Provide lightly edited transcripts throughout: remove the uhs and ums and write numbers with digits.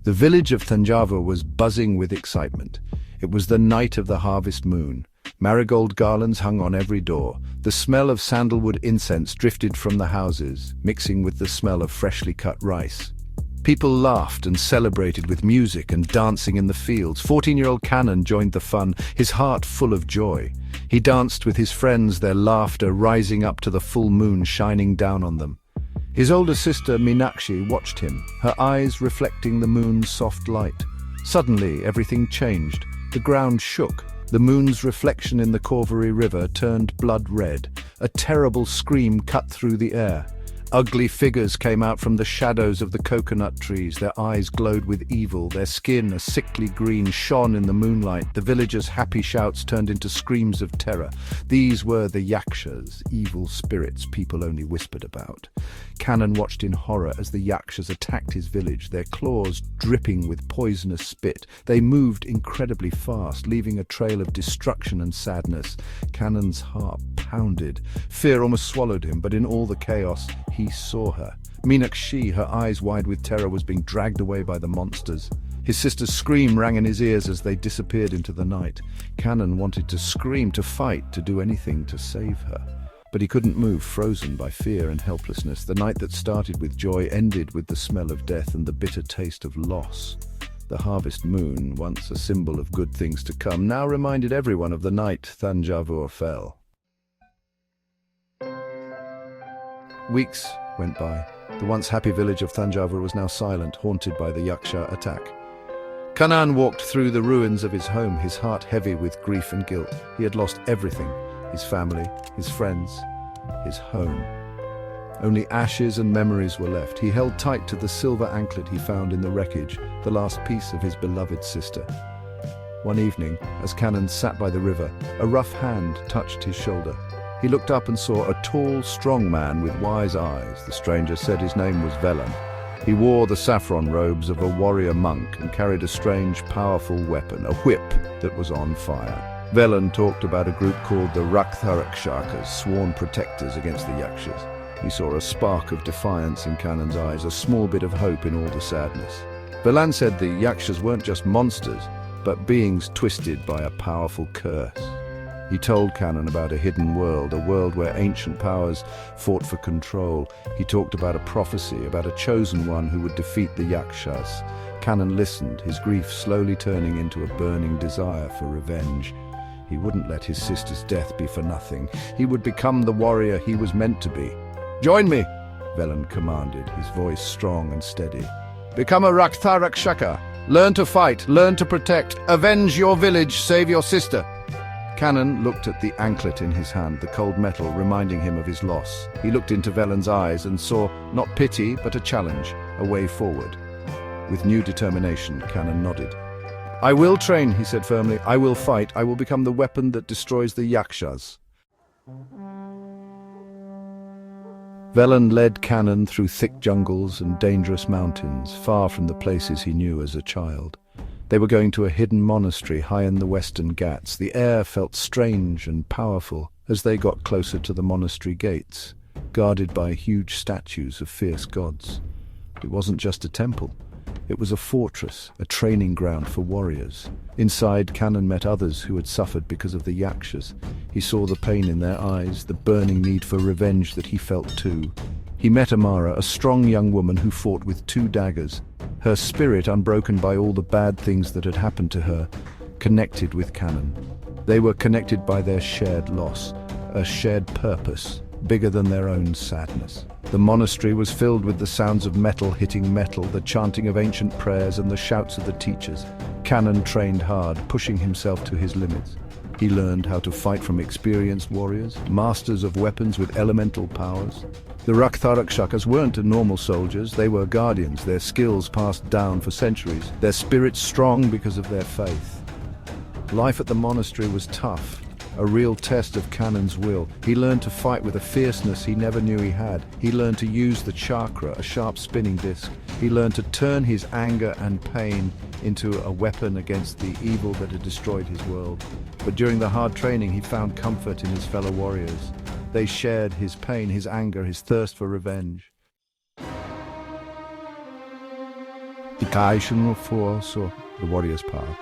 The village of Thanjavur was buzzing with excitement. It was the night of the harvest moon. Marigold garlands hung on every door. The smell of sandalwood incense drifted from the houses, mixing with the smell of freshly cut rice. People laughed and celebrated with music and dancing in the fields. 14-year-old Kanan joined the fun, his heart full of joy. He danced with his friends, their laughter rising up to the full moon shining down on them. His older sister Meenakshi watched him, her eyes reflecting the moon's soft light. Suddenly, everything changed. The ground shook. The moon's reflection in the Cauvery River turned blood red. A terrible scream cut through the air. Ugly figures came out from the shadows of the coconut trees. Their eyes glowed with evil. Their skin, a sickly green, shone in the moonlight. The villagers' happy shouts turned into screams of terror. These were the yakshas, evil spirits people only whispered about. Kanan watched in horror as the yakshas attacked his village, their claws dripping with poisonous spit. They moved incredibly fast, leaving a trail of destruction and sadness. Kanan's heart pounded. Fear almost swallowed him, but in all the chaos, he saw her. Meenakshi, her eyes wide with terror, was being dragged away by the monsters. His sister's scream rang in his ears as they disappeared into the night. Kanan wanted to scream, to fight, to do anything to save her. But he couldn't move, frozen by fear and helplessness. The night that started with joy ended with the smell of death and the bitter taste of loss. The harvest moon, once a symbol of good things to come, now reminded everyone of the night Thanjavur fell. Weeks went by. The once happy village of Thanjavur was now silent, haunted by the yaksha attack. Kanan walked through the ruins of his home, his heart heavy with grief and guilt. He had lost everything: his family, his friends, his home. Only ashes and memories were left. He held tight to the silver anklet he found in the wreckage, the last piece of his beloved sister. One evening, as Kanan sat by the river, a rough hand touched his shoulder. He looked up and saw a tall, strong man with wise eyes. The stranger said his name was Velan. He wore the saffron robes of a warrior monk and carried a strange, powerful weapon, a whip that was on fire. Velan talked about a group called the Raksharakshakas, sworn protectors against the yakshas. He saw a spark of defiance in Kanan's eyes, a small bit of hope in all the sadness. Velan said the yakshas weren't just monsters, but beings twisted by a powerful curse. He told Kanan about a hidden world, a world where ancient powers fought for control. He talked about a prophecy, about a chosen one who would defeat the yakshas. Kanan listened, his grief slowly turning into a burning desire for revenge. He wouldn't let his sister's death be for nothing. He would become the warrior he was meant to be. "Join me," Velan commanded, his voice strong and steady. "Become a Rakshaka. Learn to fight, learn to protect, avenge your village, save your sister." Kanan looked at the anklet in his hand, the cold metal reminding him of his loss. He looked into Velan's eyes and saw not pity, but a challenge, a way forward. With new determination, Kanan nodded. "I will train," he said firmly. "I will fight. I will become the weapon that destroys the yakshas." Velan led Kanan through thick jungles and dangerous mountains, far from the places he knew as a child. They were going to a hidden monastery high in the western Ghats. The air felt strange and powerful as they got closer to the monastery gates, guarded by huge statues of fierce gods. It wasn't just a temple. It was a fortress, a training ground for warriors. Inside, Kanan met others who had suffered because of the yakshas. He saw the pain in their eyes, the burning need for revenge that he felt too. He met Amara, a strong young woman who fought with 2 daggers. Her spirit, unbroken by all the bad things that had happened to her, connected with Kanan. They were connected by their shared loss, a shared purpose, bigger than their own sadness. The monastery was filled with the sounds of metal hitting metal, the chanting of ancient prayers and the shouts of the teachers. Kanan trained hard, pushing himself to his limits. He learned how to fight from experienced warriors, masters of weapons with elemental powers. The Raksharakshakas weren't normal soldiers, they were guardians, their skills passed down for centuries, their spirits strong because of their faith. Life at the monastery was tough, a real test of Kanan's will. He learned to fight with a fierceness he never knew he had. He learned to use the chakra, a sharp spinning disc. He learned to turn his anger and pain into a weapon against the evil that had destroyed his world. But during the hard training, he found comfort in his fellow warriors. They shared his pain, his anger, his thirst for revenge. He the warrior's power.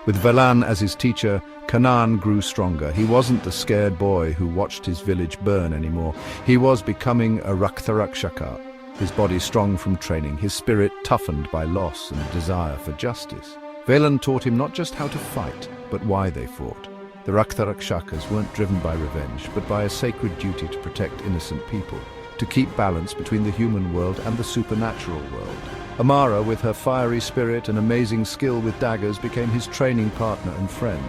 With Velan as his teacher, Kanan grew stronger. He wasn't the scared boy who watched his village burn anymore. He was becoming a Rakshaka, his body strong from training, his spirit toughened by loss and desire for justice. Velan taught him not just how to fight, but why they fought. The Rakshakas weren't driven by revenge, but by a sacred duty to protect innocent people, to keep balance between the human world and the supernatural world. Amara, with her fiery spirit and amazing skill with daggers, became his training partner and friend.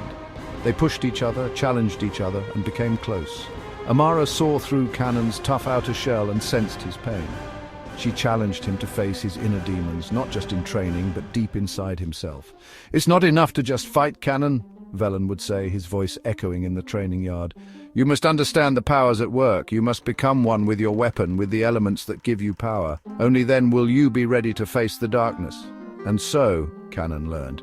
They pushed each other, challenged each other, and became close. Amara saw through Kanan's tough outer shell and sensed his pain. She challenged him to face his inner demons, not just in training, but deep inside himself. "It's not enough to just fight, Kanan," Velan would say, his voice echoing in the training yard. "You must understand the powers at work. You must become one with your weapon, with the elements that give you power. Only then will you be ready to face the darkness." And so, Kanan learned.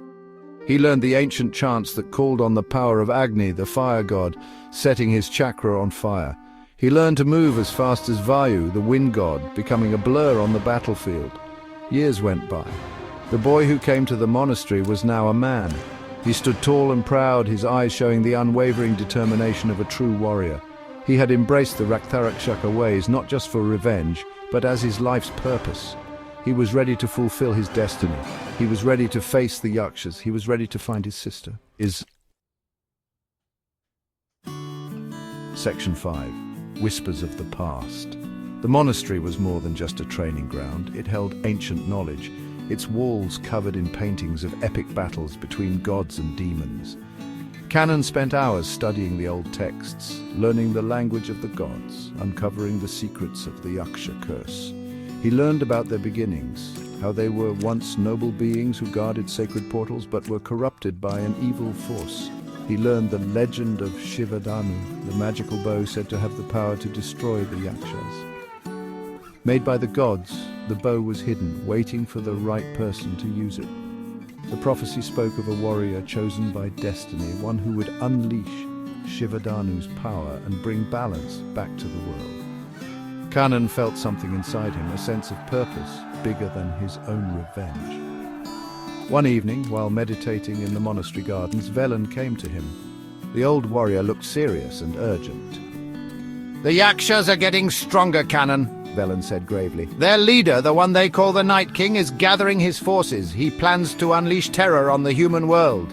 He learned the ancient chants that called on the power of Agni, the fire god, setting his chakra on fire. He learned to move as fast as Vayu, the wind god, becoming a blur on the battlefield. Years went by. The boy who came to the monastery was now a man. He stood tall and proud, his eyes showing the unwavering determination of a true warrior. He had embraced the Rakshaka ways not just for revenge, but as his life's purpose. He was ready to fulfill his destiny. He was ready to face the yakshas. He was ready to find his sister. Section 5. Whispers of the Past. The monastery was more than just a training ground. It held ancient knowledge, its walls covered in paintings of epic battles between gods and demons. Kanan spent hours studying the old texts, learning the language of the gods, uncovering the secrets of the yaksha curse. He learned about their beginnings, how they were once noble beings who guarded sacred portals but were corrupted by an evil force. He learned the legend of Shivadanu, the magical bow said to have the power to destroy the yakshas. Made by the gods, the bow was hidden, waiting for the right person to use it. The prophecy spoke of a warrior chosen by destiny, one who would unleash Shivadanu's power and bring balance back to the world. Kanan felt something inside him, a sense of purpose bigger than his own revenge. One evening, while meditating in the monastery gardens, Velan came to him. The old warrior looked serious and urgent. "The yakshas are getting stronger, Kanan," Velan said gravely. "Their leader, the one they call the Night King, is gathering his forces. He plans to unleash terror on the human world."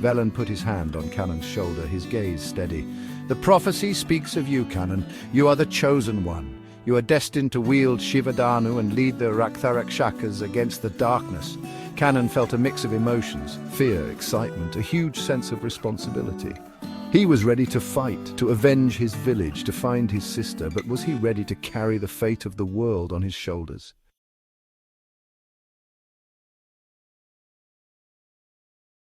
Velan put his hand on Kanan's shoulder, his gaze steady. "The prophecy speaks of you, Kanan. You are the chosen one. You are destined to wield Shivadanu and lead the Rakshakas against the darkness." Kanan felt a mix of emotions, fear, excitement, a huge sense of responsibility. He was ready to fight, to avenge his village, to find his sister, but was he ready to carry the fate of the world on his shoulders?